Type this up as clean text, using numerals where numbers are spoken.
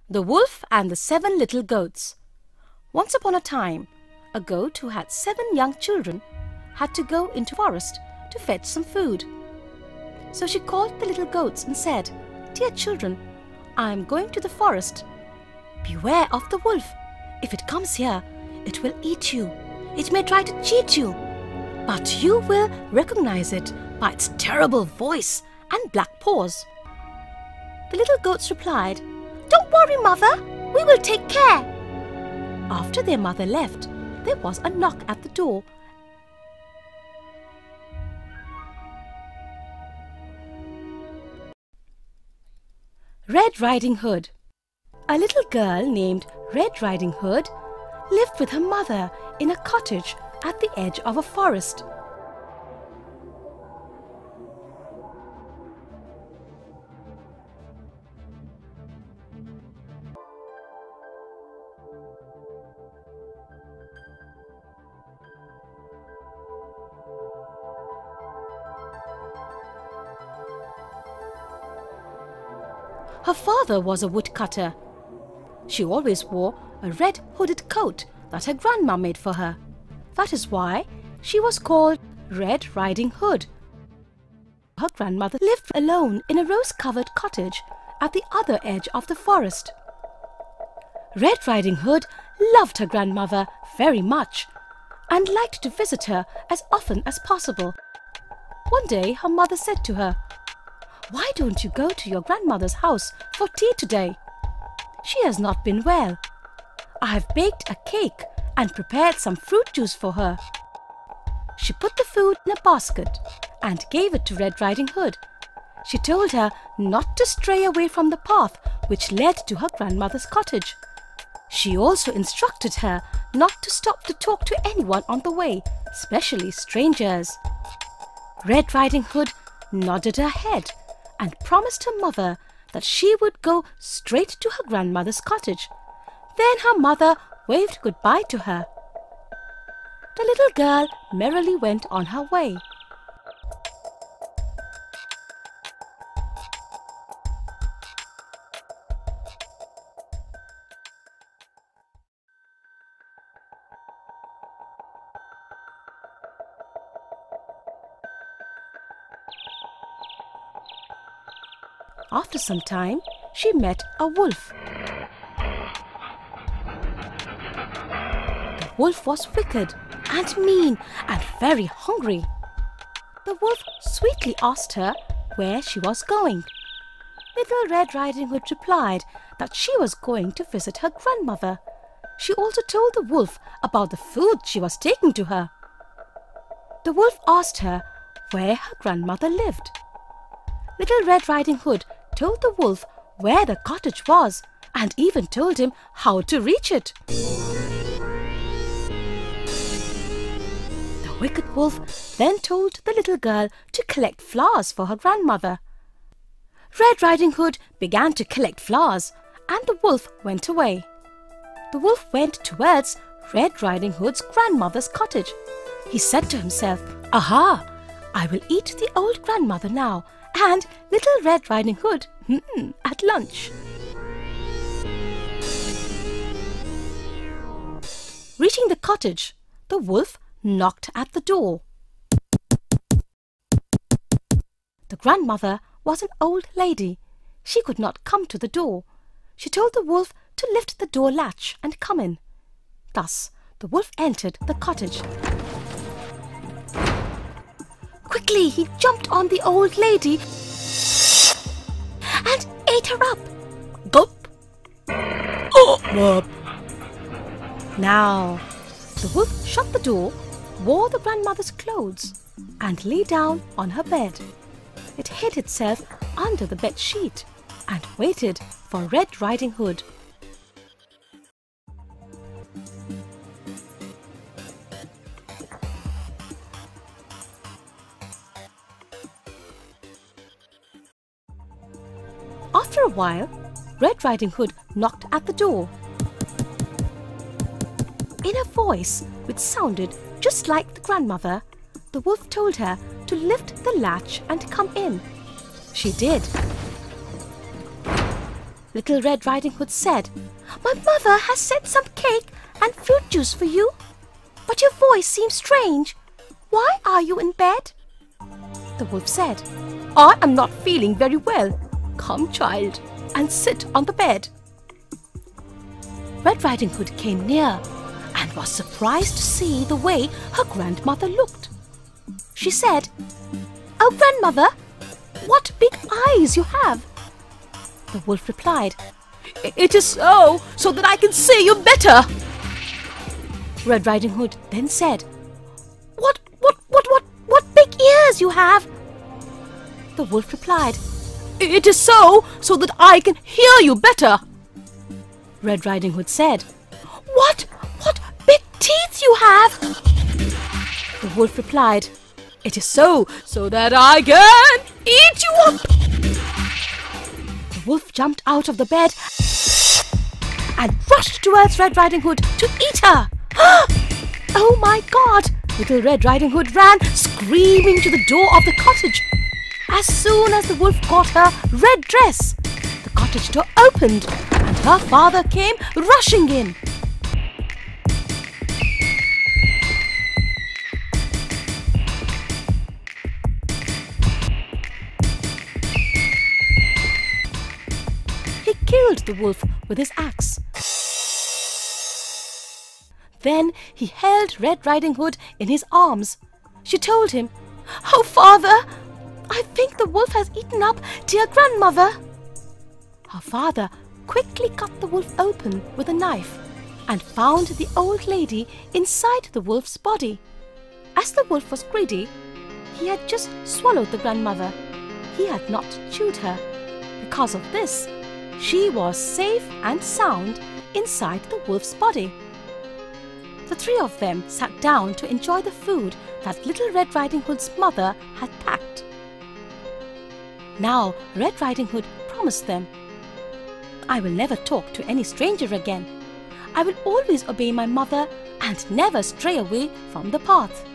The Wolf and the 7 Little Goats. Once upon a time, a goat who had 7 young children had to go into the forest to fetch some food. So she called the little goats and said, "Dear children, I am going to the forest. Beware of the wolf. If it comes here, it will eat you. It may try to cheat you, but you will recognize it by its terrible voice and black paws." The little goats replied, "Don't worry, Mother. We will take care." After their mother left, there was a knock at the door. Red Riding Hood. A little girl named Red Riding Hood lived with her mother in a cottage at the edge of a forest. Her father was a woodcutter. She always wore a red hooded coat that her grandma made for her. That is why she was called Red Riding Hood. Her grandmother lived alone in a rose-covered cottage at the other edge of the forest. Red Riding Hood loved her grandmother very much and liked to visit her as often as possible. One day her mother said to her, "Why don't you go to your grandmother's house for tea today? She has not been well. I have baked a cake and prepared some fruit juice for her." She put the food in a basket and gave it to Red Riding Hood. She told her not to stray away from the path which led to her grandmother's cottage. She also instructed her not to stop to talk to anyone on the way, especially strangers. Red Riding Hood nodded her head and promised her mother that she would go straight to her grandmother's cottage. Then her mother waved goodbye to her. The little girl merrily went on her way. After some time, she met a wolf. The wolf was wicked and mean and very hungry. The wolf sweetly asked her where she was going. Little Red Riding Hood replied that she was going to visit her grandmother. She also told the wolf about the food she was taking to her. The wolf asked her where her grandmother lived. Little Red Riding Hood told the wolf where the cottage was and even told him how to reach it. The wicked wolf then told the little girl to collect flowers for her grandmother. Red Riding Hood began to collect flowers and the wolf went away. The wolf went towards Red Riding Hood's grandmother's cottage. He said to himself, "Aha! I will eat the old grandmother now and Little Red Riding Hood at lunch." Reaching the cottage, the wolf knocked at the door. The grandmother was an old lady. She could not come to the door. She told the wolf to lift the door latch and come in. Thus, the wolf entered the cottage. Quickly, he jumped on the old lady and ate her up. Gulp! Oh! Now, the wolf shut the door, wore the grandmother's clothes, and lay down on her bed. It hid itself under the bed sheet and waited for Red Riding Hood. After a while, Red Riding Hood knocked at the door. In a voice which sounded just like the grandmother, the wolf told her to lift the latch and come in. She did. Little Red Riding Hood said, "My mother has sent some cake and fruit juice for you. But your voice seems strange. Why are you in bed?" The wolf said, "I am not feeling very well. Come, child, and sit on the bed." Red Riding Hood came near and was surprised to see the way her grandmother looked. She said, "Oh, grandmother, what big eyes you have!" The wolf replied, "It is so that I can see you better." Red Riding Hood then said, What big ears you have!" The wolf replied, "It is so that I can hear you better." Red Riding Hood said, What big teeth you have!" The wolf replied, "It is so that I can eat you up." The wolf jumped out of the bed and rushed towards Red Riding Hood to eat her. Oh my God! Little Red Riding Hood ran screaming to the door of the cottage. As soon as the wolf got her red dress, the cottage door opened and her father came rushing in. He killed the wolf with his axe. Then he held Red Riding Hood in his arms. She told him, "Oh, father, I think the wolf has eaten up dear grandmother." Her father quickly cut the wolf open with a knife and found the old lady inside the wolf's body. As the wolf was greedy, he had just swallowed the grandmother. He had not chewed her. Because of this, she was safe and sound inside the wolf's body. The three of them sat down to enjoy the food that Little Red Riding Hood's mother had packed. Now Red Riding Hood promised them, "I will never talk to any stranger again. I will always obey my mother and never stray away from the path."